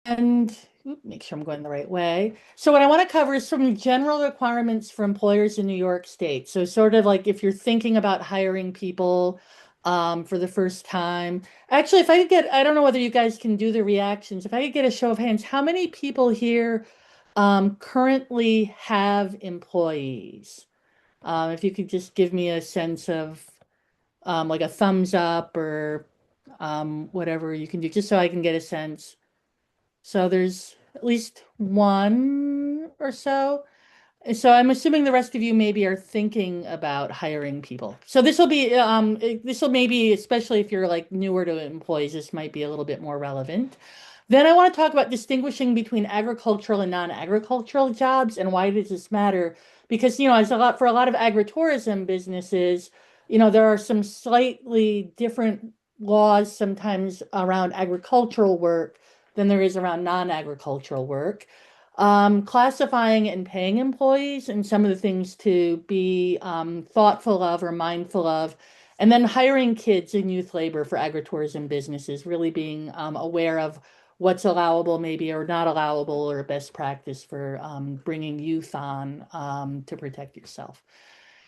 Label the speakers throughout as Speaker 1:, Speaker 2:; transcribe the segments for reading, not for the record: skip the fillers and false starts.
Speaker 1: And make sure I'm going the right way. So what I want to cover is some general requirements for employers in New York State. So sort of like if you're thinking about hiring people for the first time. Actually, if I could get, I don't know whether you guys can do the reactions. If I could get a show of hands, how many people here currently have employees? If you could just give me a sense of like a thumbs up or whatever you can do, just so I can get a sense. So there's at least one or so. So I'm assuming the rest of you maybe are thinking about hiring people. So this will maybe, especially if you're like newer to employees, this might be a little bit more relevant. Then I want to talk about distinguishing between agricultural and non-agricultural jobs and why does this matter? Because, as a lot for a lot of agritourism businesses, there are some slightly different laws sometimes around agricultural work than there is around non-agricultural work. Classifying and paying employees and some of the things to be thoughtful of or mindful of. And then hiring kids in youth labor for agritourism businesses, really being aware of what's allowable maybe or not allowable or best practice for bringing youth on to protect yourself.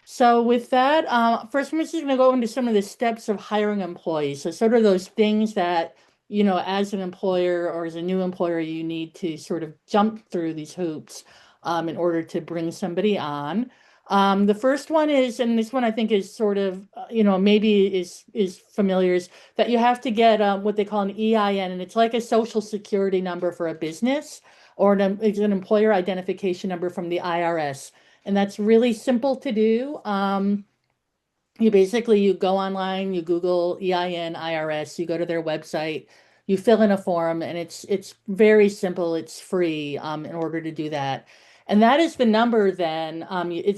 Speaker 1: So with that, first I'm just going to go into some of the steps of hiring employees. So sort of those things that, as an employer or as a new employer, you need to sort of jump through these hoops in order to bring somebody on. The first one is, and this one I think is sort of, maybe is familiar, is that you have to get what they call an EIN, and it's like a social security number for a business or it's an employer identification number from the IRS. And that's really simple to do. You go online, you Google EIN IRS, you go to their website, you fill in a form, and it's very simple. It's free in order to do that. And that is the number then.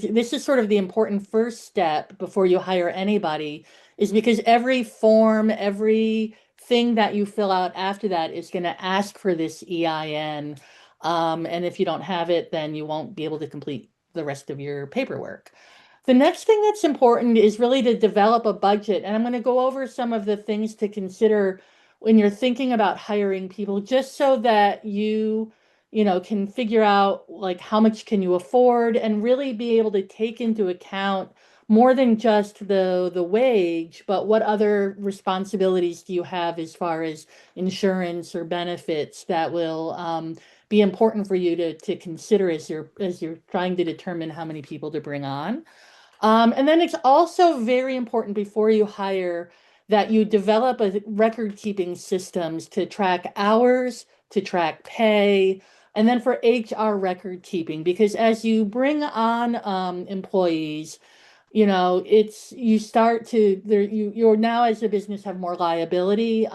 Speaker 1: This is sort of the important first step before you hire anybody, is because every form, every thing that you fill out after that is going to ask for this EIN. And if you don't have it, then you won't be able to complete the rest of your paperwork. The next thing that's important is really to develop a budget. And I'm going to go over some of the things to consider when you're thinking about hiring people, just so that can figure out like how much can you afford and really be able to take into account more than just the wage, but what other responsibilities do you have as far as insurance or benefits that will be important for you to consider as you're trying to determine how many people to bring on. And then it's also very important before you hire that you develop a record keeping systems to track hours, to track pay, and then for HR record keeping. Because as you bring on employees, it's you start to there you're now as a business have more liability.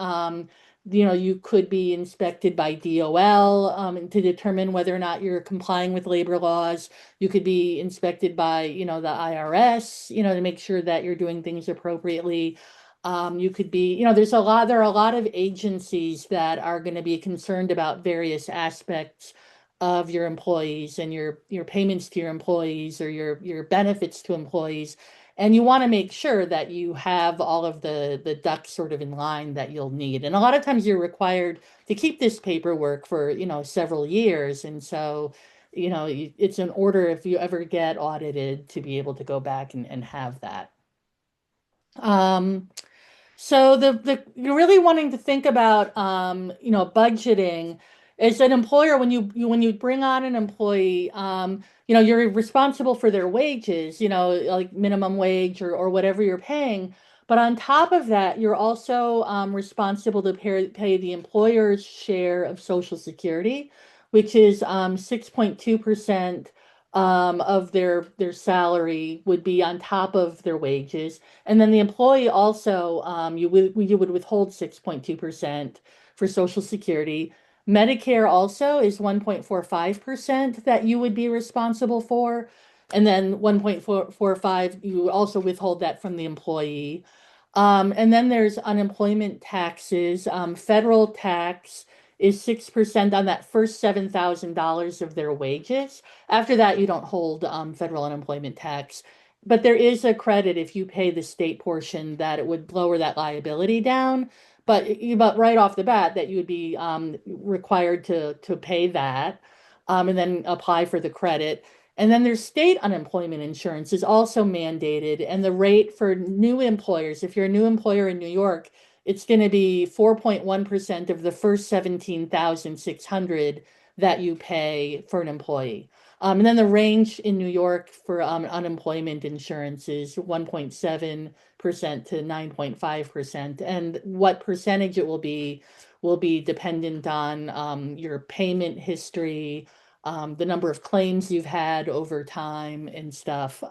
Speaker 1: You could be inspected by DOL to determine whether or not you're complying with labor laws. You could be inspected by, the IRS, to make sure that you're doing things appropriately. You could be, there are a lot of agencies that are going to be concerned about various aspects of your employees and your payments to your employees or your benefits to employees. And you want to make sure that you have all of the ducks sort of in line that you'll need. And a lot of times you're required to keep this paperwork for, several years. And so, it's an order if you ever get audited to be able to go back and have that. Um, so the you're really wanting to think about budgeting as an employer when you bring on an employee, you're responsible for their wages, like minimum wage or whatever you're paying. But on top of that, you're also responsible to pay the employer's share of Social Security, which is 6.2% of their salary would be on top of their wages. And then the employee also, you would withhold 6.2% for Social Security. Medicare also is 1.45% that you would be responsible for. And then 1.445, you also withhold that from the employee. And then there's unemployment taxes. Federal tax is 6% on that first $7,000 of their wages. After that, you don't hold federal unemployment tax. But there is a credit if you pay the state portion that it would lower that liability down. but right off the bat that you would be required to pay that, and then apply for the credit. And then there's state unemployment insurance is also mandated, and the rate for new employers, if you're a new employer in New York, it's going to be 4.1% of the first 17,600 that you pay for an employee. And then the range in New York for unemployment insurance is 1.7% to 9.5%. And what percentage it will be dependent on your payment history, the number of claims you've had over time and stuff.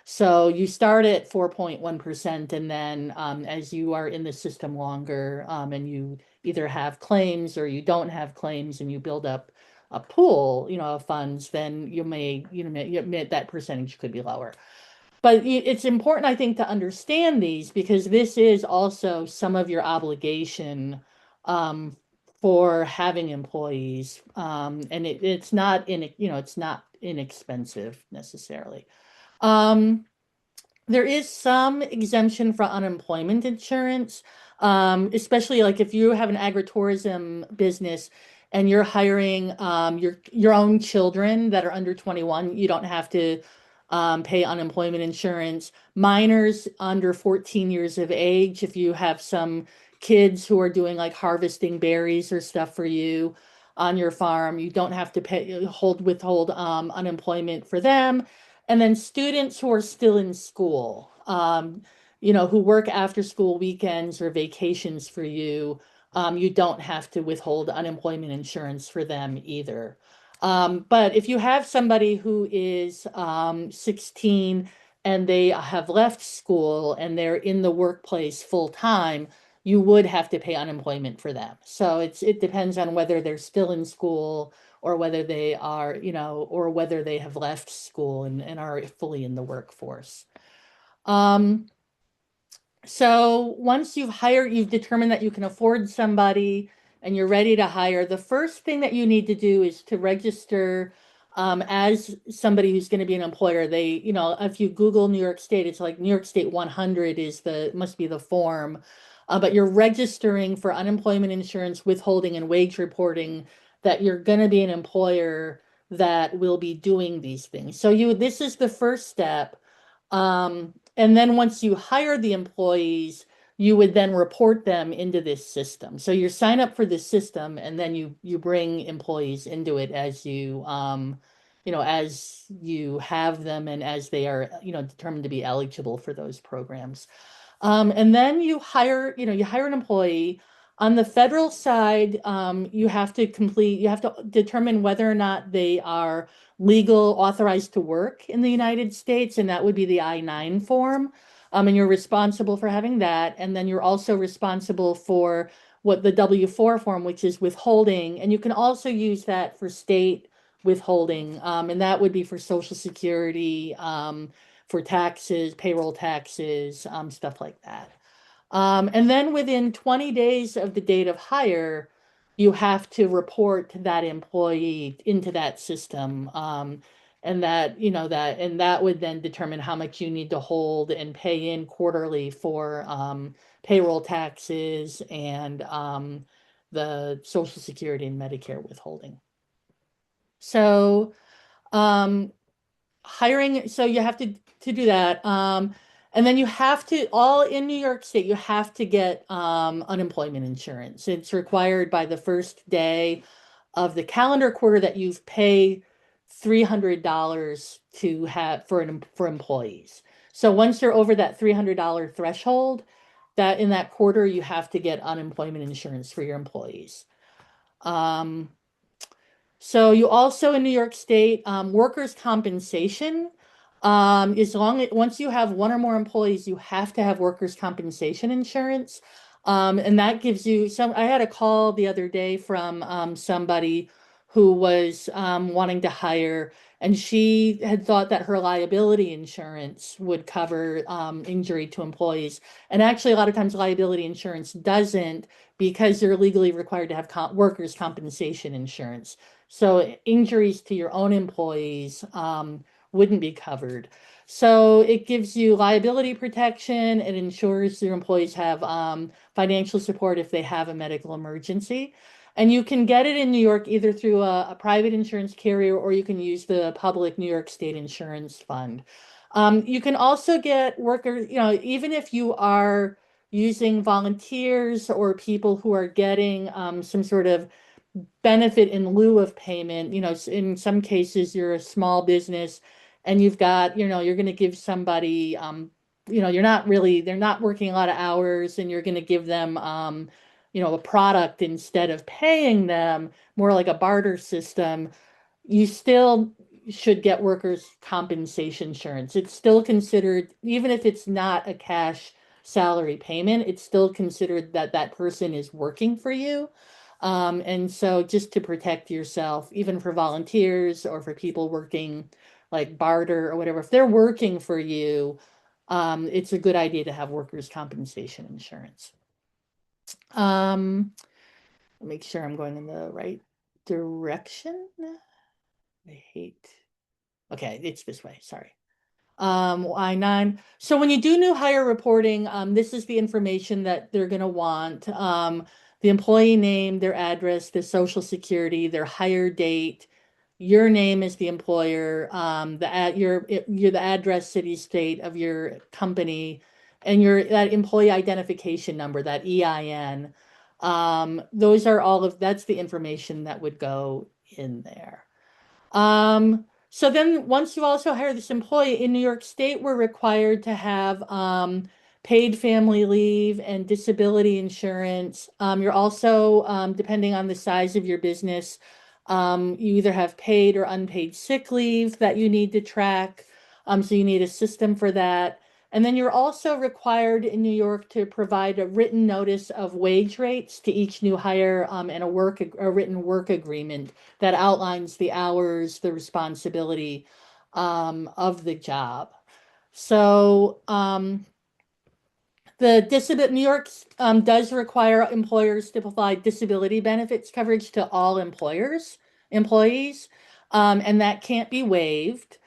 Speaker 1: So you start at 4.1%, and then as you are in the system longer, and you either have claims or you don't have claims and you build up a pool, of funds, then you admit that percentage could be lower. But it's important, I think, to understand these because this is also some of your obligation um, for having employees, and it's not inexpensive necessarily. Um, there is some exemption for unemployment insurance, especially like if you have an agritourism business and you're hiring your own children that are under 21, you don't have to pay unemployment insurance. Minors under 14 years of age, if you have some kids who are doing like harvesting berries or stuff for you on your farm, you don't have to withhold unemployment for them. And then students who are still in school, who work after school weekends or vacations for you, you don't have to withhold unemployment insurance for them either. But if you have somebody who is 16 and they have left school and they're in the workplace full time, you would have to pay unemployment for them. So it depends on whether they're still in school or whether they are, or whether they have left school and are fully in the workforce. Um, so once you've determined that you can afford somebody and you're ready to hire, the first thing that you need to do is to register as somebody who's going to be an employer. If you Google New York State, it's like New York State 100 must be the form. But you're registering for unemployment insurance, withholding, and wage reporting that you're going to be an employer that will be doing these things. So this is the first step. And then once you hire the employees, you would then report them into this system. So you sign up for this system, and then you bring employees into it as you have them and as they are, determined to be eligible for those programs. And then you hire an employee. On the federal side, you have to determine whether or not they are legal, authorized to work in the United States, and that would be the I-9 form. And you're responsible for having that. And then you're also responsible for what the W-4 form, which is withholding. And you can also use that for state withholding. And that would be for Social Security, for taxes, payroll taxes, stuff like that. And then within 20 days of the date of hire, you have to report that employee into that system. And that would then determine how much you need to hold and pay in quarterly for payroll taxes and the Social Security and Medicare withholding. So, um, hiring, so you have to do that. And then you have to, all in New York State, you have to get unemployment insurance. It's required by the first day of the calendar quarter that you've paid $300 to have for employees. So once you're over that $300 threshold, that in that quarter you have to get unemployment insurance for your employees. Um, so you also in New York State, workers' compensation, once you have one or more employees, you have to have workers' compensation insurance. And that gives you I had a call the other day from somebody who was wanting to hire, and she had thought that her liability insurance would cover injury to employees. And actually, a lot of times liability insurance doesn't because you're legally required to have workers' compensation insurance. So injuries to your own employees wouldn't be covered. So it gives you liability protection. It ensures your employees have financial support if they have a medical emergency. And you can get it in New York either through a private insurance carrier or you can use the public New York State Insurance Fund. You can also get workers, even if you are using volunteers or people who are getting some sort of benefit in lieu of payment. In some cases, you're a small business and you've got, you're going to give somebody, they're not working a lot of hours and you're going to give them, a product instead of paying them, more like a barter system. You still should get workers' compensation insurance. It's still considered, even if it's not a cash salary payment, it's still considered that that person is working for you. And so just to protect yourself, even for volunteers or for people working like barter or whatever, if they're working for you, it's a good idea to have workers' compensation insurance. Make sure I'm going in the right direction. I hate. Okay, it's this way. Sorry. I-9. So when you do new hire reporting, this is the information that they're going to want. The employee name, their address, their social security, their hire date, your name as the employer, you're the address, city, state of your company, and your that employee identification number, that EIN. Those are that's the information that would go in there. So then once you also hire this employee in New York State, we're required to have paid family leave and disability insurance. You're also, depending on the size of your business, you either have paid or unpaid sick leave that you need to track. So you need a system for that. And then you're also required in New York to provide a written notice of wage rates to each new hire and a written work agreement that outlines the hours, the responsibility of the job. So New York does require employers to provide disability benefits coverage to all employees, and that can't be waived.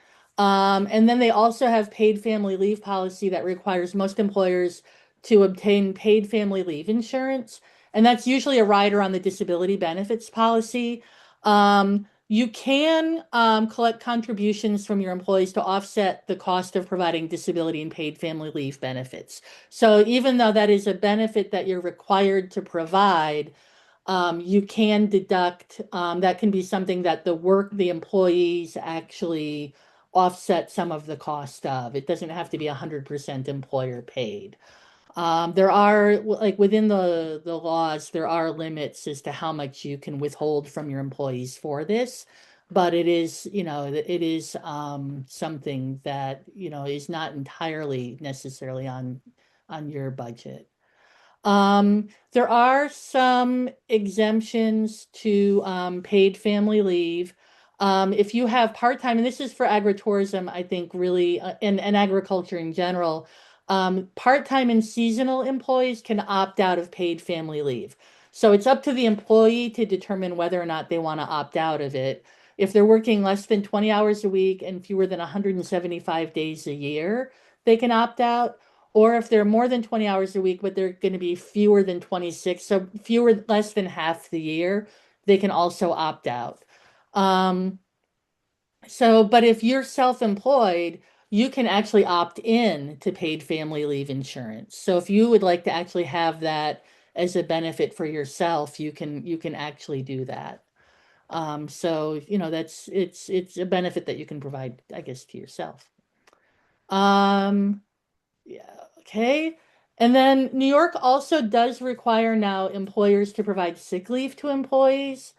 Speaker 1: And then they also have paid family leave policy that requires most employers to obtain paid family leave insurance, and that's usually a rider on the disability benefits policy. You can collect contributions from your employees to offset the cost of providing disability and paid family leave benefits. So even though that is a benefit that you're required to provide, you can deduct, that can be something that the employees actually offset some of the cost of. It doesn't have to be 100% employer paid. There are, like within the laws, there are limits as to how much you can withhold from your employees for this. But it is something that, is not entirely necessarily on your budget. There are some exemptions to paid family leave. If you have part-time, and this is for agritourism, I think really, and agriculture in general, part-time and seasonal employees can opt out of paid family leave. So it's up to the employee to determine whether or not they want to opt out of it. If they're working less than 20 hours a week and fewer than 175 days a year, they can opt out. Or if they're more than 20 hours a week, but they're going to be fewer than 26, so less than half the year, they can also opt out. Um, but if you're self-employed, you can actually opt in to paid family leave insurance. So if you would like to actually have that as a benefit for yourself, you can actually do that. So it's a benefit that you can provide, I guess, to yourself. Um, yeah, okay. And then New York also does require now employers to provide sick leave to employees.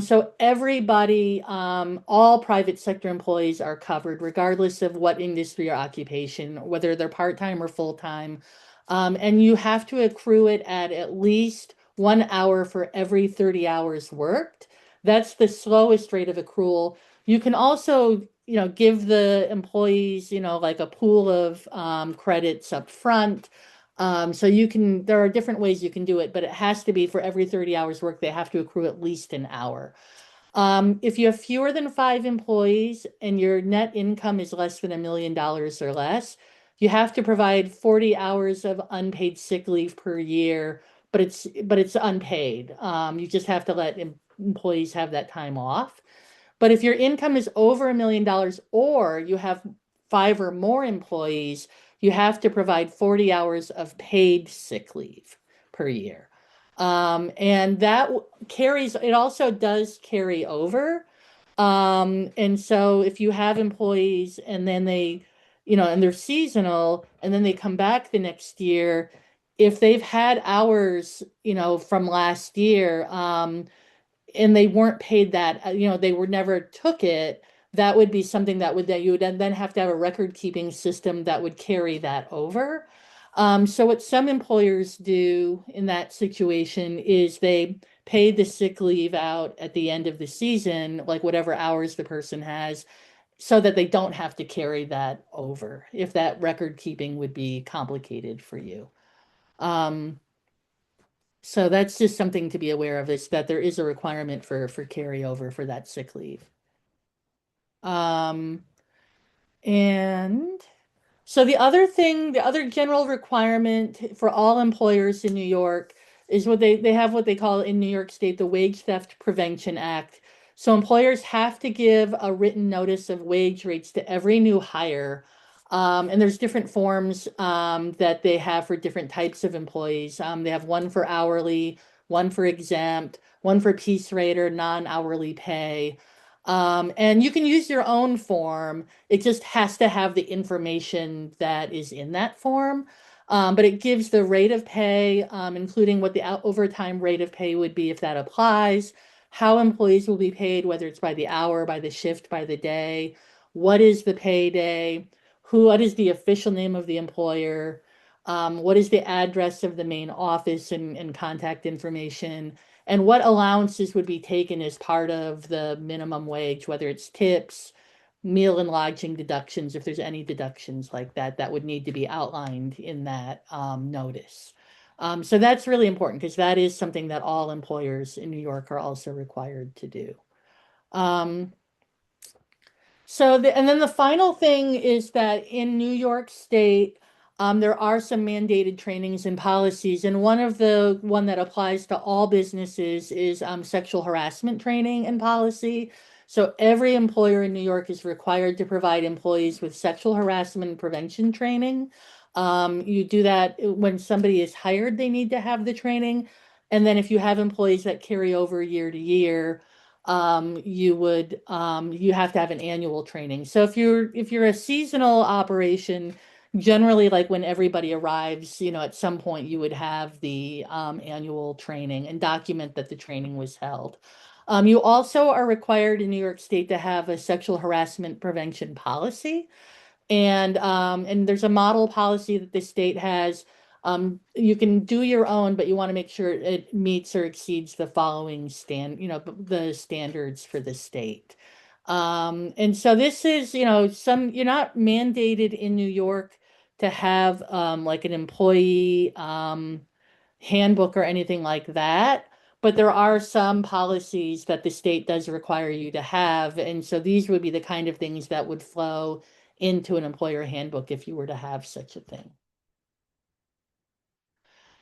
Speaker 1: So everybody, all private sector employees are covered, regardless of what industry or occupation, whether they're part-time or full-time. And you have to accrue it at least 1 hour for every 30 hours worked. That's the slowest rate of accrual. You can also give the employees, like a pool of credits up front. There are different ways you can do it, but it has to be for every 30 hours work, they have to accrue at least an hour. If you have fewer than five employees and your net income is less than $1 million or less, you have to provide 40 hours of unpaid sick leave per year, but it's unpaid. You just have to let employees have that time off. But if your income is over $1 million or you have five or more employees, you have to provide 40 hours of paid sick leave per year. And that carries, it also does carry over. And so if you have employees and then and they're seasonal and then they come back the next year, if they've had hours, from last year, and they weren't paid that, they were never took it, that would be something that you would then have to have a record keeping system that would carry that over. So what some employers do in that situation is they pay the sick leave out at the end of the season, like whatever hours the person has, so that they don't have to carry that over if that record keeping would be complicated for you. Um, so that's just something to be aware of, is that there is a requirement for carryover for that sick leave. Um, and so the other general requirement for all employers in New York is they have what they call in New York State the Wage Theft Prevention Act. So employers have to give a written notice of wage rates to every new hire. And there's different forms that they have for different types of employees. They have one for hourly, one for exempt, one for piece rate or non-hourly pay. And you can use your own form. It just has to have the information that is in that form. But it gives the rate of pay, including what the overtime rate of pay would be if that applies, how employees will be paid, whether it's by the hour, by the shift, by the day, what is the payday, what is the official name of the employer, what is the address of the main office and contact information, and what allowances would be taken as part of the minimum wage, whether it's tips, meal and lodging deductions, if there's any deductions like that, that would need to be outlined in that notice. So that's really important because that is something that all employers in New York are also required to do. Um, and then the final thing is that in New York State, there are some mandated trainings and policies, and one that applies to all businesses is sexual harassment training and policy. So every employer in New York is required to provide employees with sexual harassment prevention training. You do that when somebody is hired, they need to have the training. And then if you have employees that carry over year to year, you have to have an annual training. So if you're a seasonal operation, generally like when everybody arrives, at some point you would have the annual training and document that the training was held. You also are required in New York State to have a sexual harassment prevention policy. And there's a model policy that the state has. You can do your own, but you want to make sure it meets or exceeds the following the standards for the state. And so this is, you're not mandated in New York to have like an employee handbook or anything like that. But there are some policies that the state does require you to have. And so these would be the kind of things that would flow into an employer handbook if you were to have such a thing.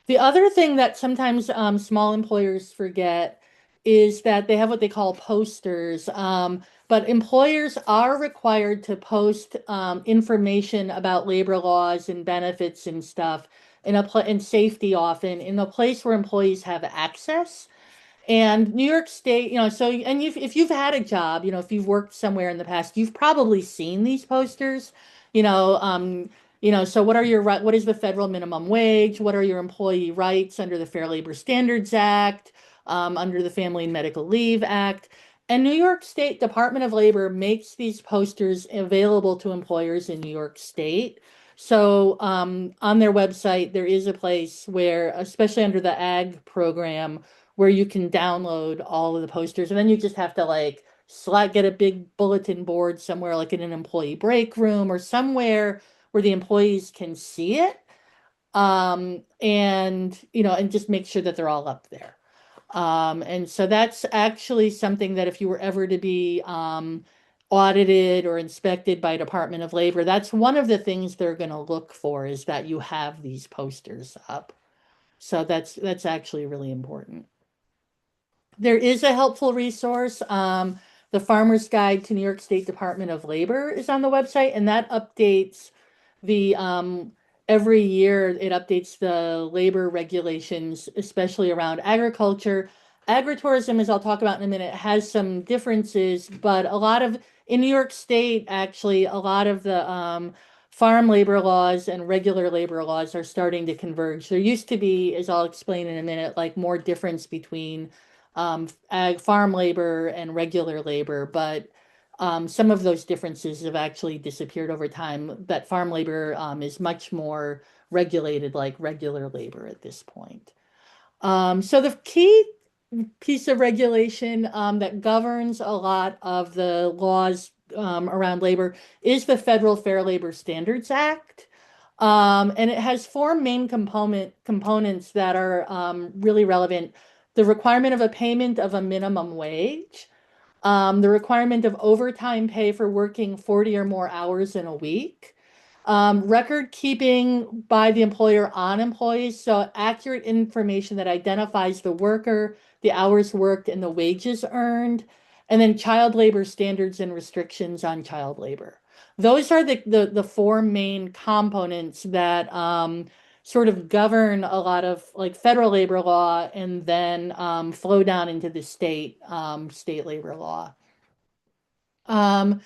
Speaker 1: The other thing that sometimes small employers forget is that they have what they call posters. But employers are required to post information about labor laws and benefits and stuff and safety often in a place where employees have access. And New York State, if you've had a job, if you've worked somewhere in the past, you've probably seen these posters, you know, um, so what is the federal minimum wage? What are your employee rights under the Fair Labor Standards Act, under the Family and Medical Leave Act? And New York State Department of Labor makes these posters available to employers in New York State. So on their website, there is a place where, especially under the ag program, where you can download all of the posters, and then you just have to like get a big bulletin board somewhere like in an employee break room or somewhere where the employees can see it, and just make sure that they're all up there. And so that's actually something that if you were ever to be audited or inspected by Department of Labor, that's one of the things they're going to look for is that you have these posters up. So that's actually really important. There is a helpful resource. The Farmer's Guide to New York State Department of Labor is on the website, and that updates the every year it updates the labor regulations, especially around agriculture. Agritourism, as I'll talk about in a minute, has some differences, but a lot of in New York State, actually, a lot of the farm labor laws and regular labor laws are starting to converge. There used to be, as I'll explain in a minute, like more difference between farm labor and regular labor, but some of those differences have actually disappeared over time. That farm labor is much more regulated like regular labor at this point. So the key piece of regulation that governs a lot of the laws around labor is the Federal Fair Labor Standards Act. And it has four main components that are really relevant. The requirement of a payment of a minimum wage, the requirement of overtime pay for working 40 or more hours in a week, record keeping by the employer on employees, so accurate information that identifies the worker, the hours worked, and the wages earned, and then child labor standards and restrictions on child labor. Those are the four main components that sort of govern a lot of like federal labor law and then flow down into the state labor law. Um,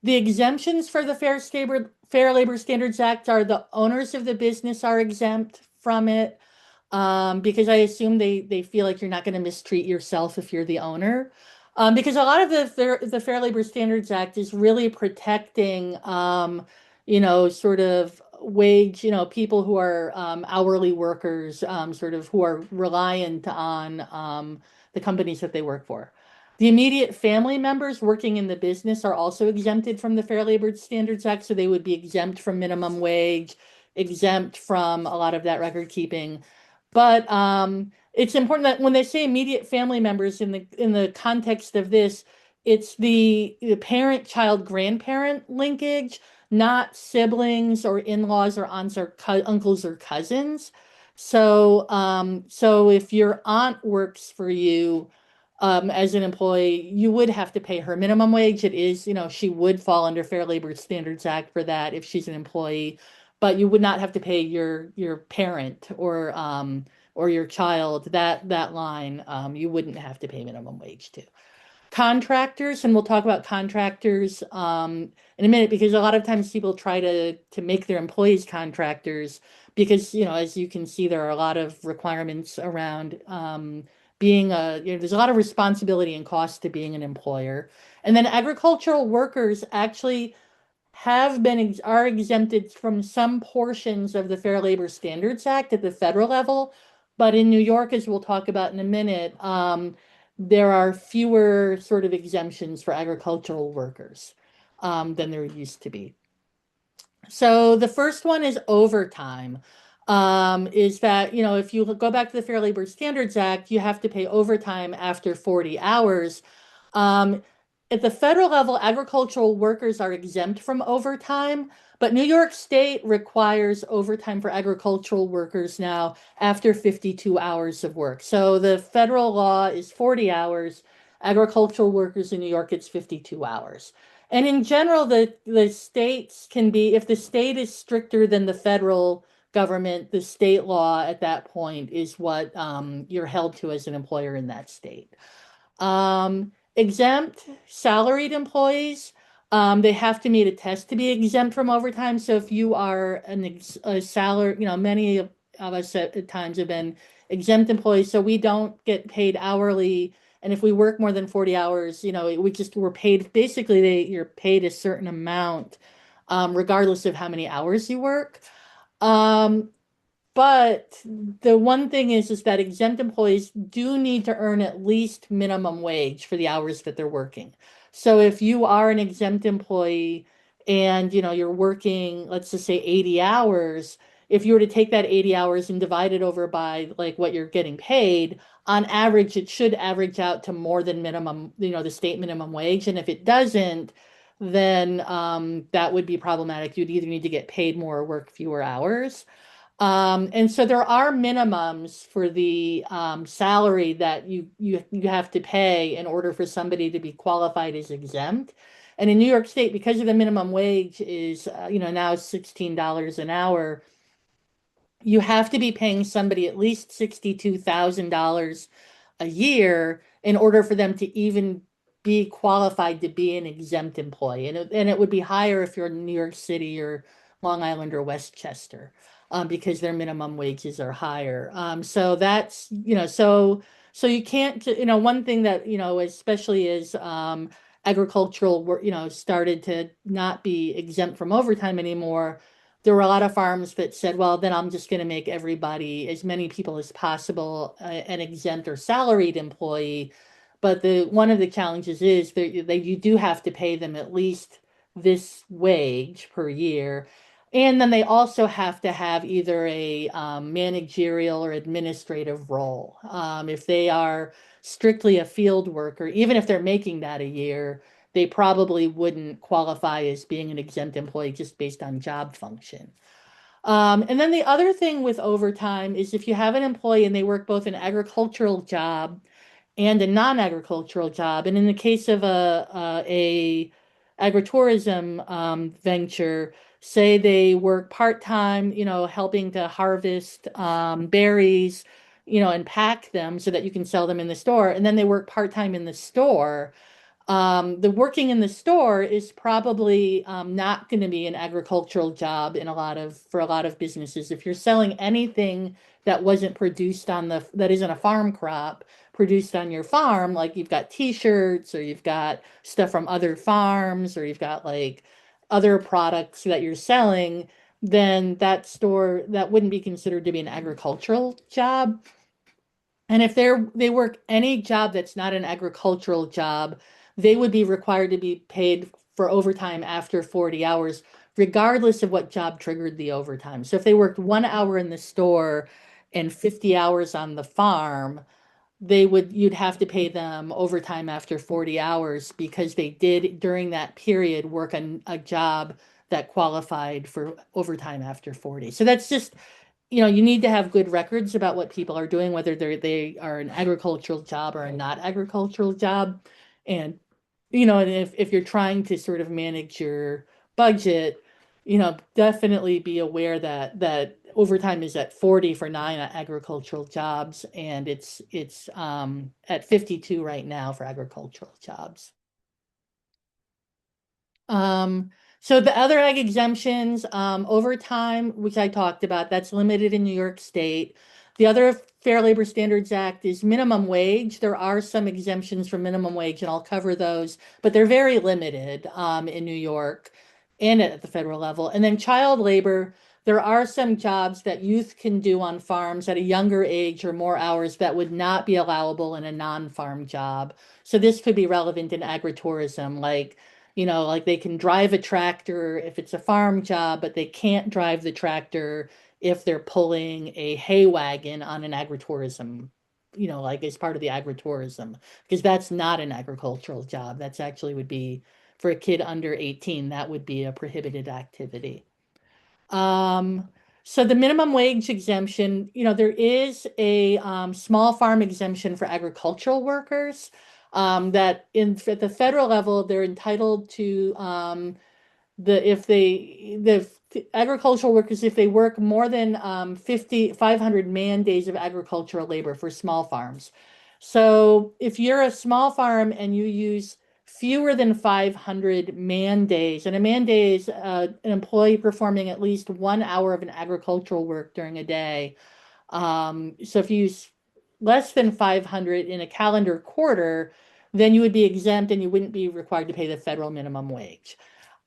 Speaker 1: the exemptions for the Fair Labor Standards Act are the owners of the business are exempt from it because I assume they feel like you're not going to mistreat yourself if you're the owner. Because a lot of the Fair Labor Standards Act is really protecting, sort of wage, people who are hourly workers, sort of who are reliant on the companies that they work for. The immediate family members working in the business are also exempted from the Fair Labor Standards Act, so they would be exempt from minimum wage, exempt from a lot of that record keeping. But it's important that when they say immediate family members in the context of this, it's the parent, child, grandparent linkage, not siblings or in-laws or aunts or uncles or cousins. So if your aunt works for you as an employee, you would have to pay her minimum wage. It is, she would fall under Fair Labor Standards Act for that if she's an employee, but you would not have to pay your parent or your child that line. You wouldn't have to pay minimum wage to. Contractors, and we'll talk about contractors in a minute because a lot of times people try to make their employees contractors because as you can see there are a lot of requirements around being there's a lot of responsibility and cost to being an employer. And then agricultural workers actually are exempted from some portions of the Fair Labor Standards Act at the federal level, but in New York, as we'll talk about in a minute, there are fewer sort of exemptions for agricultural workers than there used to be. So the first one is overtime. Is that, if you go back to the Fair Labor Standards Act, you have to pay overtime after 40 hours. Um, at the federal level, agricultural workers are exempt from overtime, but New York State requires overtime for agricultural workers now after 52 hours of work. So the federal law is 40 hours. Agricultural workers in New York, it's 52 hours. And in general, the states can be, if the state is stricter than the federal government, the state law at that point is what you're held to as an employer in that state. Exempt salaried employees, they have to meet a test to be exempt from overtime. So if you are a salary, many of us at times have been exempt employees, so we don't get paid hourly. And if we work more than 40 hours, we're paid basically you're paid a certain amount, regardless of how many hours you work. Um, but the one thing is that exempt employees do need to earn at least minimum wage for the hours that they're working. So if you are an exempt employee and you're working, let's just say 80 hours, if you were to take that 80 hours and divide it over by like what you're getting paid, on average, it should average out to more than minimum, the state minimum wage. And if it doesn't, then that would be problematic. You'd either need to get paid more or work fewer hours. And so there are minimums for the salary that you have to pay in order for somebody to be qualified as exempt. And in New York State, because of the minimum wage is now $16 an hour, you have to be paying somebody at least $62,000 a year in order for them to even be qualified to be an exempt employee. And it would be higher if you're in New York City or Long Island or Westchester, because their minimum wages are higher. So that's, so you can't, one thing that, especially as agricultural work, started to not be exempt from overtime anymore, there were a lot of farms that said, well, then I'm just going to make everybody, as many people as possible, an exempt or salaried employee. But one of the challenges is that you do have to pay them at least this wage per year. And then they also have to have either a managerial or administrative role. If they are strictly a field worker, even if they're making that a year, they probably wouldn't qualify as being an exempt employee just based on job function. And then the other thing with overtime is if you have an employee and they work both an agricultural job and a non-agricultural job, and in the case of a agritourism venture, say they work part-time, helping to harvest berries, and pack them so that you can sell them in the store, and then they work part-time in the store. The working in the store is probably not going to be an agricultural job for a lot of businesses. If you're selling anything that wasn't produced that isn't a farm crop produced on your farm, like you've got t-shirts or you've got stuff from other farms or you've got like other products that you're selling, then that wouldn't be considered to be an agricultural job. And if they work any job that's not an agricultural job, they would be required to be paid for overtime after 40 hours, regardless of what job triggered the overtime. So if they worked 1 hour in the store and 50 hours on the farm, you'd have to pay them overtime after 40 hours because they did during that period work on a job that qualified for overtime after 40. So that's just, you need to have good records about what people are doing, whether they are an agricultural job or a not agricultural job. And, and if you're trying to sort of manage your budget, definitely be aware that overtime is at 40 for non-agricultural jobs, and it's at 52 right now for agricultural jobs. Um, so the other ag exemptions, overtime, which I talked about, that's limited in New York State. The other Fair Labor Standards Act is minimum wage. There are some exemptions from minimum wage, and I'll cover those, but they're very limited in New York and at the federal level. And then child labor, there are some jobs that youth can do on farms at a younger age or more hours that would not be allowable in a non-farm job. So this could be relevant in agritourism, like they can drive a tractor if it's a farm job, but they can't drive the tractor if they're pulling a hay wagon on an agritourism, like as part of the agritourism, because that's not an agricultural job. That's actually would be for a kid under 18, that would be a prohibited activity. Um, so the minimum wage exemption, there is a small farm exemption for agricultural workers that at the federal level, they're entitled to the agricultural workers, if they work more than 500 man days of agricultural labor for small farms. So if you're a small farm and you use fewer than 500 man days, and a man day is an employee performing at least 1 hour of an agricultural work during a day. So if you use less than 500 in a calendar quarter, then you would be exempt and you wouldn't be required to pay the federal minimum wage.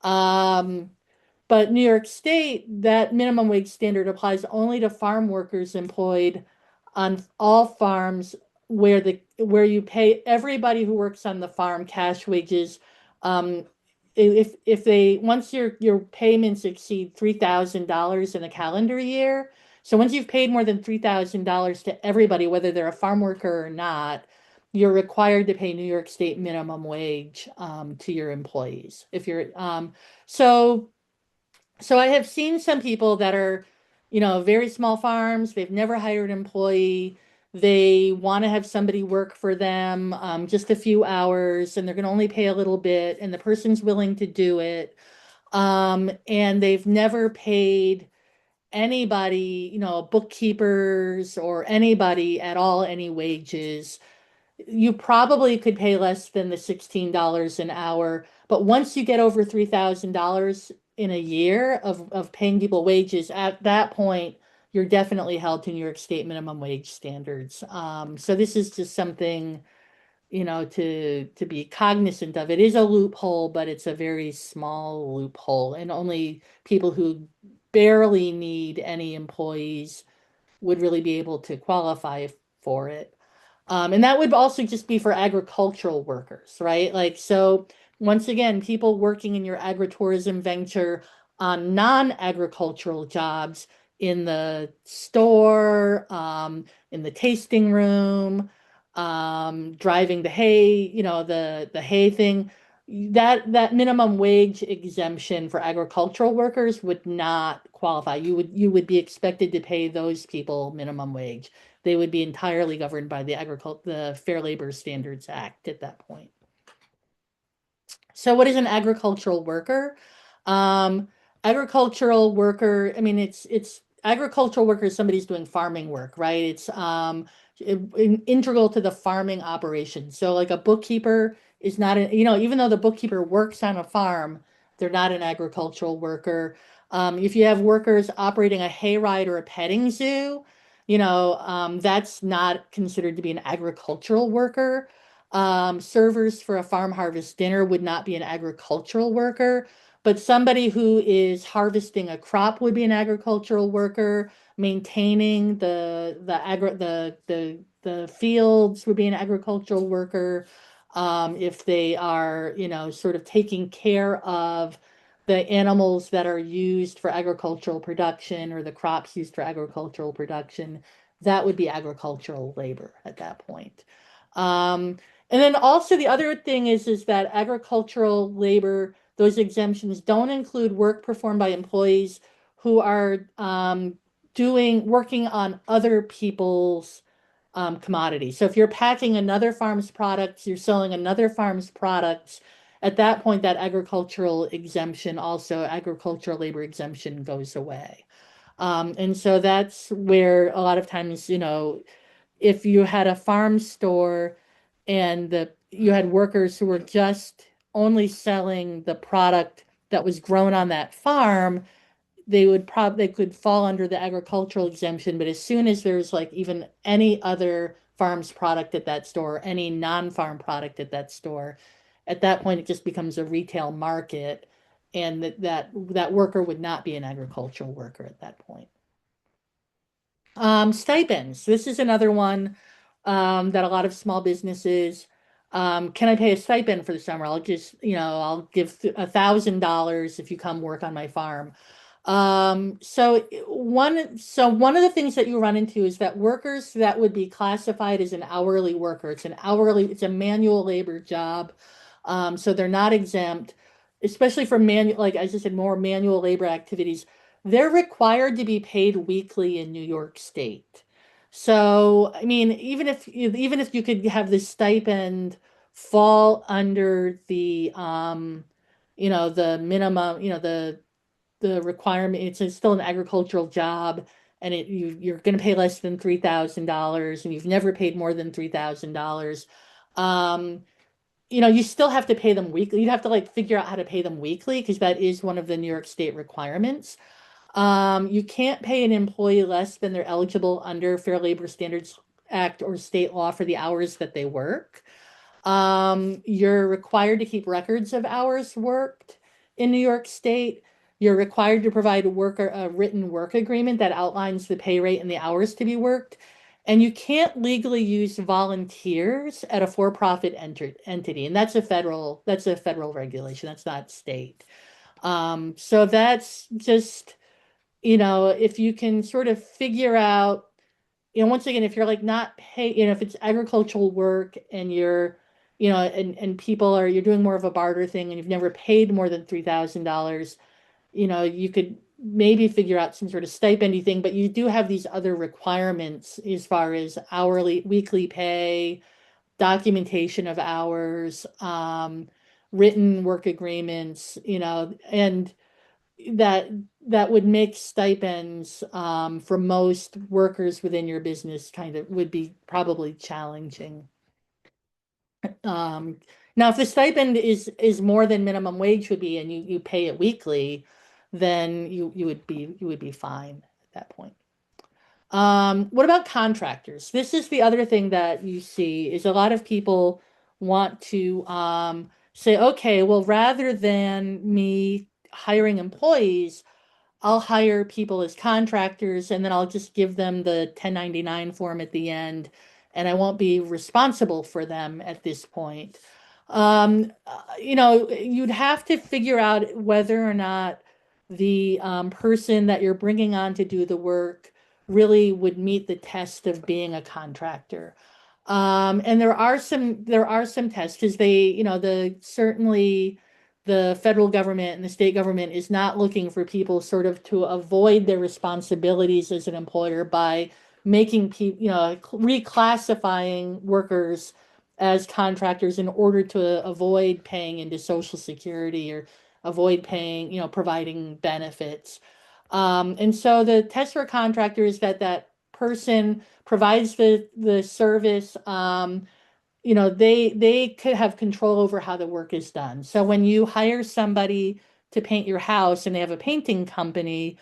Speaker 1: Um, but New York State, that minimum wage standard applies only to farm workers employed on all farms where you pay everybody who works on the farm cash wages. Um, if they once your payments exceed $3,000 in a calendar year, So once you've paid more than $3,000 to everybody, whether they're a farm worker or not, you're required to pay New York State minimum wage to your employees. If you're so so I have seen some people that are, very small farms. They've never hired an employee. They want to have somebody work for them just a few hours, and they're going to only pay a little bit, and the person's willing to do it. And they've never paid anybody, bookkeepers or anybody at all, any wages. You probably could pay less than the $16 an hour, but once you get over $3,000 in a year of paying people wages, at that point, you're definitely held to New York State minimum wage standards. So this is just something, to be cognizant of. It is a loophole, but it's a very small loophole, and only people who barely need any employees would really be able to qualify for it. And that would also just be for agricultural workers, right? Like, so once again, people working in your agritourism venture on non-agricultural jobs in the store, in the tasting room, driving the hay, the hay thing, that minimum wage exemption for agricultural workers would not qualify. You would be expected to pay those people minimum wage. They would be entirely governed by the Fair Labor Standards Act at that point. So what is an agricultural worker? Um, agricultural worker, I mean, it's agricultural worker is somebody's doing farming work, right? It's integral to the farming operation. So like a bookkeeper is not, even though the bookkeeper works on a farm, they're not an agricultural worker. If you have workers operating a hayride or a petting zoo, that's not considered to be an agricultural worker. Servers for a farm harvest dinner would not be an agricultural worker, but somebody who is harvesting a crop would be an agricultural worker. Maintaining the fields would be an agricultural worker. If they are, sort of taking care of the animals that are used for agricultural production or the crops used for agricultural production, that would be agricultural labor at that point. Um, and then also the other thing is that agricultural labor, those exemptions don't include work performed by employees who are working on other people's commodities. So if you're packing another farm's products, you're selling another farm's products, at that point, that agricultural labor exemption goes away. And so that's where a lot of times, if you had a farm store and you had workers who were just only selling the product that was grown on that farm, they could fall under the agricultural exemption. But as soon as there's like even any other farm's product at that store, any non-farm product at that store, at that point it just becomes a retail market, and that worker would not be an agricultural worker at that point. Stipends. This is another one that a lot of small businesses, can I pay a stipend for the summer? I'll give $1,000 if you come work on my farm. So one of the things that you run into is that workers that would be classified as an hourly worker, it's a manual labor job. So they're not exempt, especially for like as I said, more manual labor activities. They're required to be paid weekly in New York State. So, I mean, even if you could have the stipend fall under the minimum, the requirement, it's still an agricultural job, and you're going to pay less than $3,000, and you've never paid more than $3,000. Um, you still have to pay them weekly. You'd have to like figure out how to pay them weekly because that is one of the New York State requirements. You can't pay an employee less than they're eligible under Fair Labor Standards Act or state law for the hours that they work. You're required to keep records of hours worked in New York State. You're required to provide a written work agreement that outlines the pay rate and the hours to be worked. And you can't legally use volunteers at a for-profit entity, and that's a federal regulation. That's not state. So that's just if you can sort of figure out, once again, if you're like not pay, if it's agricultural work and and people you're doing more of a barter thing and you've never paid more than $3,000, you could maybe figure out some sort of stipendy thing, but you do have these other requirements as far as hourly, weekly pay, documentation of hours, written work agreements, and that that would make stipends for most workers within your business kind of would be probably challenging. Um, Now, if the stipend is more than minimum wage would be, and you pay it weekly, then you would be fine at that point. What about contractors? This is the other thing that you see is a lot of people want to say, okay, well, rather than me hiring employees, I'll hire people as contractors and then I'll just give them the 1099 form at the end, and I won't be responsible for them at this point. You'd have to figure out whether or not the person that you're bringing on to do the work really would meet the test of being a contractor. And there are some tests because certainly the federal government and the state government is not looking for people sort of to avoid their responsibilities as an employer by making people, reclassifying workers as contractors in order to avoid paying into Social Security or avoid paying, providing benefits. And so the test for a contractor is that person provides the service. They could have control over how the work is done. So when you hire somebody to paint your house and they have a painting company,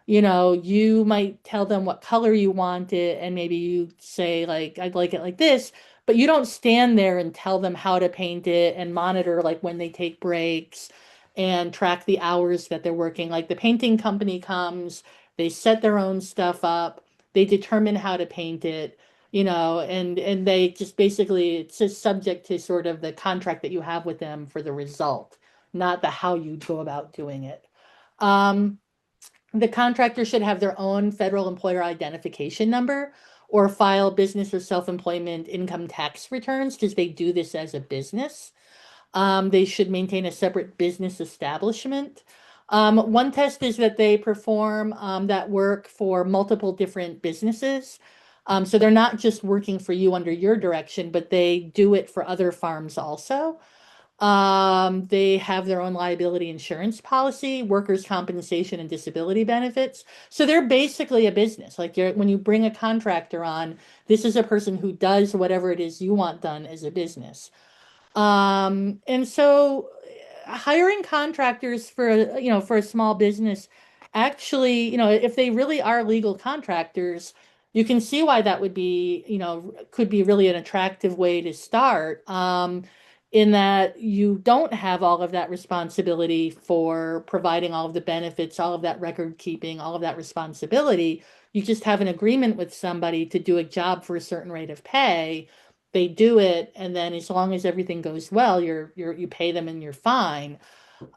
Speaker 1: you might tell them what color you want it, and maybe you say like, I'd like it like this, but you don't stand there and tell them how to paint it and monitor like when they take breaks and track the hours that they're working. Like the painting company comes, they set their own stuff up, they determine how to paint it, and they just basically it's just subject to sort of the contract that you have with them for the result, not the how you go about doing it. Um, the contractor should have their own federal employer identification number or file business or self-employment income tax returns because they do this as a business. They should maintain a separate business establishment. One test is that they perform that work for multiple different businesses. So they're not just working for you under your direction, but they do it for other farms also. They have their own liability insurance policy, workers' compensation, and disability benefits. So they're basically a business. Like when you bring a contractor on, this is a person who does whatever it is you want done as a business. And so hiring contractors for a small business, actually, if they really are legal contractors, you can see why that would be, could be really an attractive way to start. In that you don't have all of that responsibility for providing all of the benefits, all of that record keeping, all of that responsibility. You just have an agreement with somebody to do a job for a certain rate of pay. They do it, and then as long as everything goes well, you pay them and you're fine.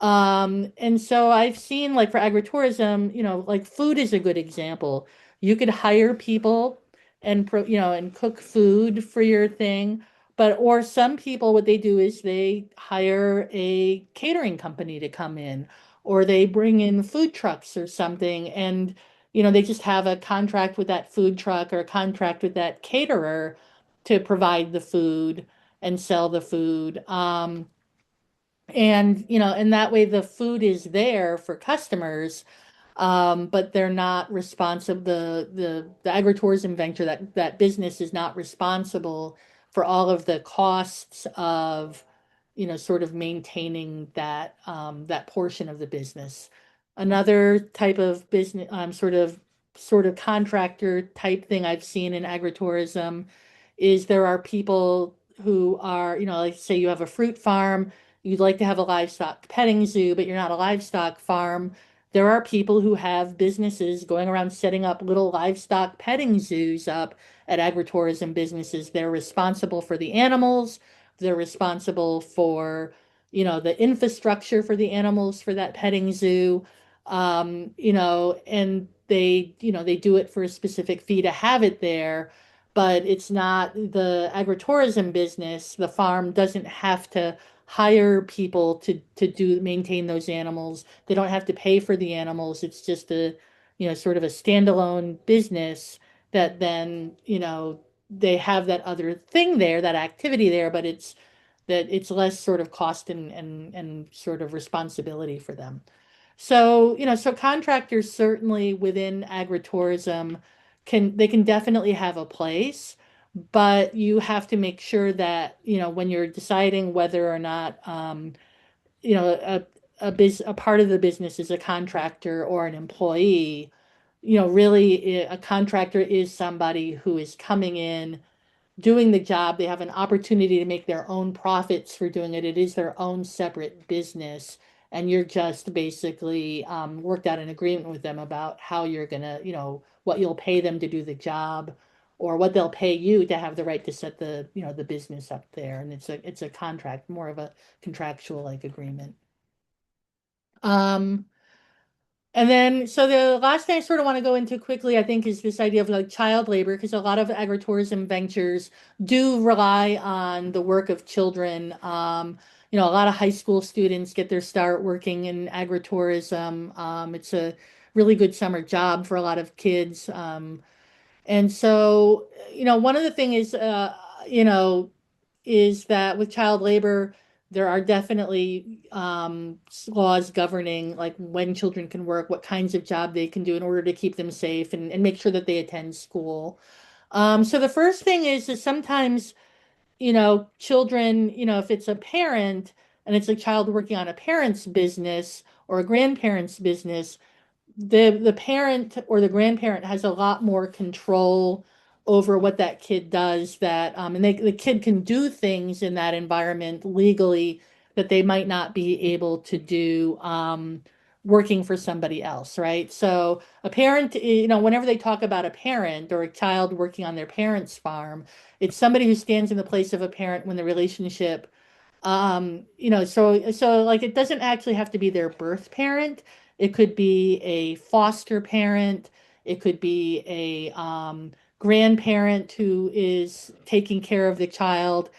Speaker 1: And so I've seen like for agritourism, like food is a good example. You could hire people and cook food for your thing, or some people what they do is they hire a catering company to come in, or they bring in food trucks or something, and they just have a contract with that food truck or a contract with that caterer to provide the food and sell the food. And that way the food is there for customers, but they're not responsible. The agritourism venture, that business is not responsible for all of the costs of, sort of maintaining that portion of the business. Another type of business, sort of contractor type thing I've seen in agritourism is there are people who are, like say you have a fruit farm, you'd like to have a livestock petting zoo, but you're not a livestock farm. There are people who have businesses going around setting up little livestock petting zoos up at agritourism businesses. They're responsible for the animals. They're responsible for, the infrastructure for the animals for that petting zoo. And they do it for a specific fee to have it there, but it's not the agritourism business. The farm doesn't have to hire people to do maintain those animals. They don't have to pay for the animals. It's just a, sort of a standalone business that then, they have that other thing there, that activity there, but it's less sort of cost and sort of responsibility for them. So, so contractors certainly within agritourism can definitely have a place, but you have to make sure that, when you're deciding whether or not, you know, a part of the business is a contractor or an employee, really a contractor is somebody who is coming in doing the job. They have an opportunity to make their own profits for doing it. It is their own separate business. And you're just basically worked out an agreement with them about how you're gonna, what you'll pay them to do the job, or what they'll pay you to have the right to set the business up there. And it's a contract, more of a contractual like agreement. Um, and then, so the last thing I sort of want to go into quickly, I think, is this idea of like child labor, because a lot of agritourism ventures do rely on the work of children. A lot of high school students get their start working in agritourism. It's a really good summer job for a lot of kids. And so, one of the things is that with child labor, there are definitely laws governing like when children can work, what kinds of job they can do in order to keep them safe and make sure that they attend school. So the first thing is sometimes, children, if it's a parent and it's a child working on a parent's business or a grandparent's business, the parent or the grandparent has a lot more control over what that kid does, that and the kid can do things in that environment legally that they might not be able to do working for somebody else, right? So a parent, whenever they talk about a parent or a child working on their parent's farm, it's somebody who stands in the place of a parent when the relationship so like it doesn't actually have to be their birth parent. It could be a foster parent. It could be a grandparent who is taking care of the child.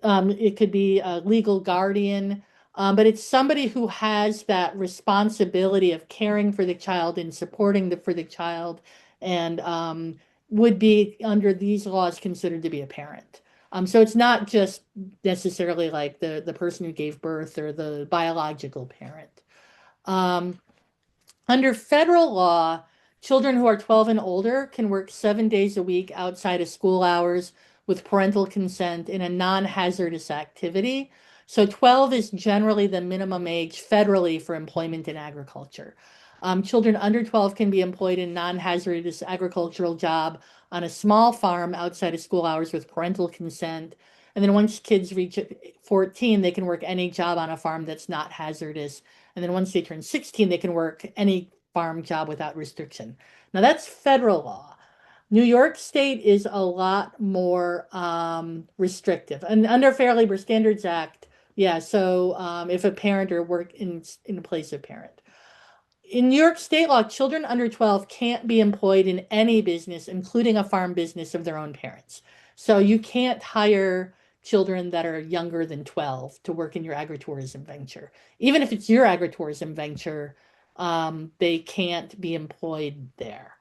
Speaker 1: It could be a legal guardian. But it's somebody who has that responsibility of caring for the child and supporting for the child, and would be under these laws considered to be a parent. So it's not just necessarily like the person who gave birth or the biological parent. Um, Under federal law, children who are 12 and older can work 7 days a week outside of school hours with parental consent in a non-hazardous activity. So 12 is generally the minimum age federally for employment in agriculture. Children under 12 can be employed in non-hazardous agricultural job on a small farm outside of school hours with parental consent. And then once kids reach 14, they can work any job on a farm that's not hazardous. And then once they turn 16, they can work any farm job without restriction. Now that's federal law. New York State is a lot more restrictive. And under Fair Labor Standards Act, yeah, so if a parent or work in place of parent. In New York state law, children under 12 can't be employed in any business, including a farm business of their own parents. So you can't hire children that are younger than 12 to work in your agritourism venture. Even if it's your agritourism venture, they can't be employed there.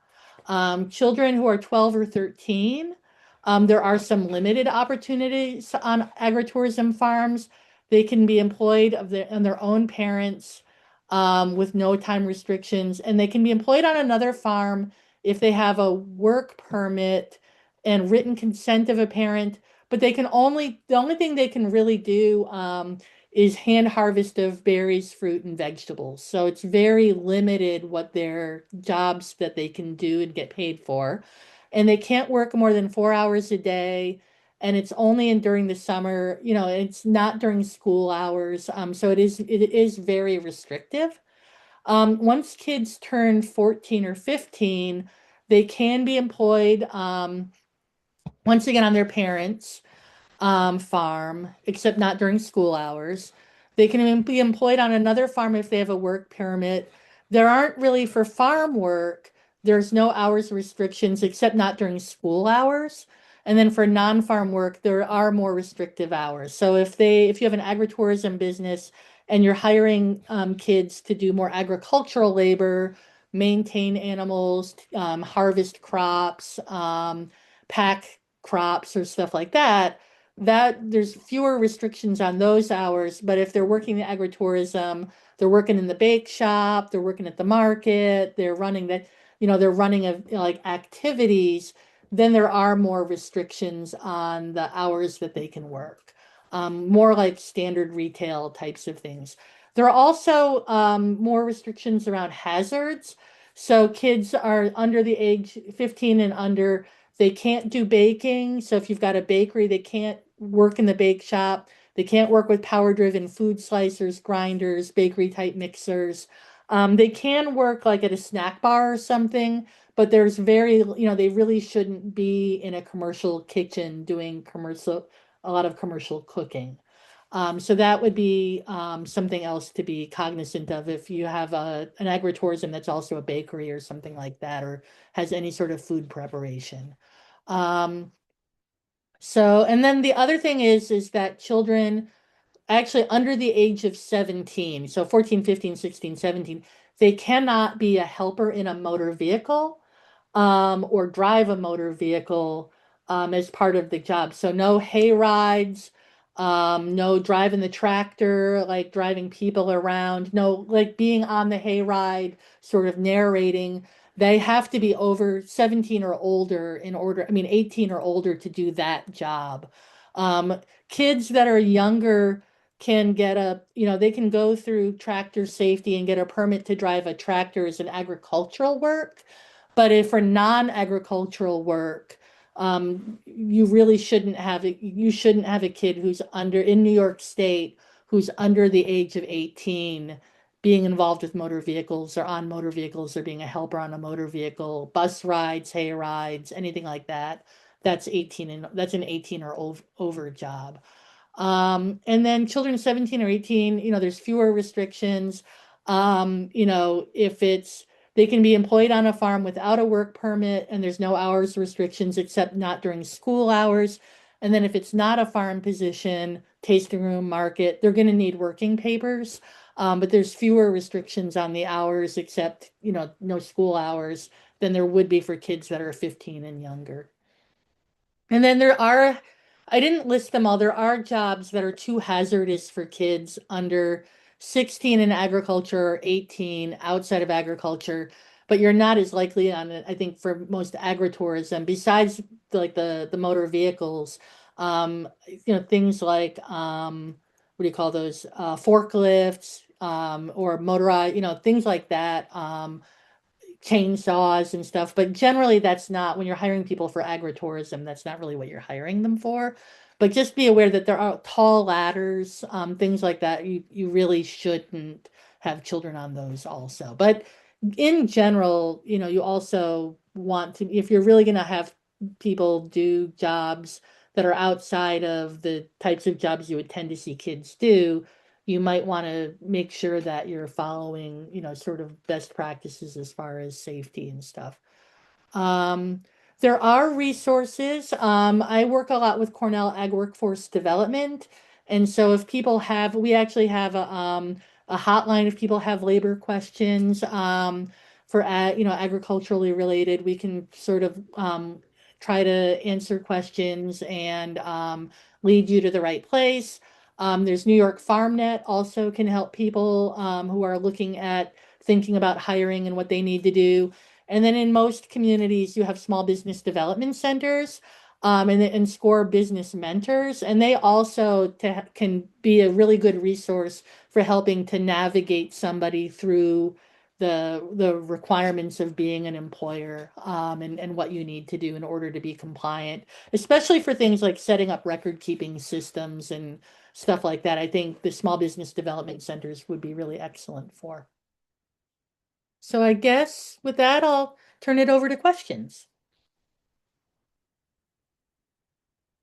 Speaker 1: Children who are 12 or 13, there are some limited opportunities on agritourism farms. They can be employed on their own parents with no time restrictions, and they can be employed on another farm if they have a work permit and written consent of a parent. But the only thing they can really do is hand harvest of berries, fruit, and vegetables. So it's very limited what their jobs that they can do and get paid for. And they can't work more than 4 hours a day. And it's only during the summer, it's not during school hours. So it is very restrictive. Once kids turn 14 or 15, they can be employed once again on their parents' farm, except not during school hours. They can be employed on another farm if they have a work permit. There aren't really for farm work. there's no hours restrictions except not during school hours. And then for non-farm work, there are more restrictive hours. So if you have an agritourism business and you're hiring kids to do more agricultural labor, maintain animals, harvest crops, pack crops or stuff like that, that there's fewer restrictions on those hours. But if they're working the agritourism, they're working in the bake shop, they're working at the market, they're running the, they're running like activities, then there are more restrictions on the hours that they can work. More like standard retail types of things. There are also more restrictions around hazards. So kids are under the age 15 and under, they can't do baking. So if you've got a bakery, they can't work in the bake shop. They can't work with power-driven food slicers, grinders, bakery type mixers. They can work like at a snack bar or something, but there's they really shouldn't be in a commercial kitchen doing a lot of commercial cooking. So that would be something else to be cognizant of if you have an agritourism that's also a bakery or something like that, or has any sort of food preparation. Um, and then the other thing is that children actually under the age of 17, so 14, 15, 16, 17, they cannot be a helper in a motor vehicle or drive a motor vehicle as part of the job. So no hay rides, no driving the tractor, like driving people around, no like being on the hay ride, sort of narrating. They have to be over 17 or older in order, I mean, 18 or older to do that job. Um, Kids that are younger can get they can go through tractor safety and get a permit to drive a tractor as an agricultural work. But if for non-agricultural work, you shouldn't have a kid who's under in New York State who's under the age of 18 being involved with motor vehicles or on motor vehicles or being a helper on a motor vehicle, bus rides, hay rides, anything like that. That's an 18 or over job. And then children 17 or 18, there's fewer restrictions. If they can be employed on a farm without a work permit and there's no hours restrictions except not during school hours. And then if it's not a farm position, tasting room, market, they're going to need working papers. But there's fewer restrictions on the hours except, no school hours than there would be for kids that are 15 and younger. And then I didn't list them all. There are jobs that are too hazardous for kids under 16 in agriculture or 18 outside of agriculture, but you're not as likely on it, I think, for most agritourism, besides like the motor vehicles, things like what do you call those? Forklifts, or motorized, things like that. Chainsaws and stuff. But generally, that's not when you're hiring people for agritourism, that's not really what you're hiring them for. But just be aware that there are tall ladders, things like that. You really shouldn't have children on those also. But in general, you also want to, if you're really going to have people do jobs that are outside of the types of jobs you would tend to see kids do, you might want to make sure that you're following, sort of best practices as far as safety and stuff. Um, there are resources. I work a lot with Cornell Ag Workforce Development. And so if people we actually have a hotline if people have labor questions for, agriculturally related, we can sort of try to answer questions and lead you to the right place. There's New York FarmNet also can help people who are looking at thinking about hiring and what they need to do. And then in most communities, you have small business development centers and SCORE business mentors. And they also can be a really good resource for helping to navigate somebody through the requirements of being an employer and what you need to do in order to be compliant, especially for things like setting up record keeping systems and stuff like that. I think the small business development centers would be really excellent for. So I guess with that, I'll turn it over to questions.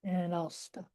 Speaker 1: And I'll stop.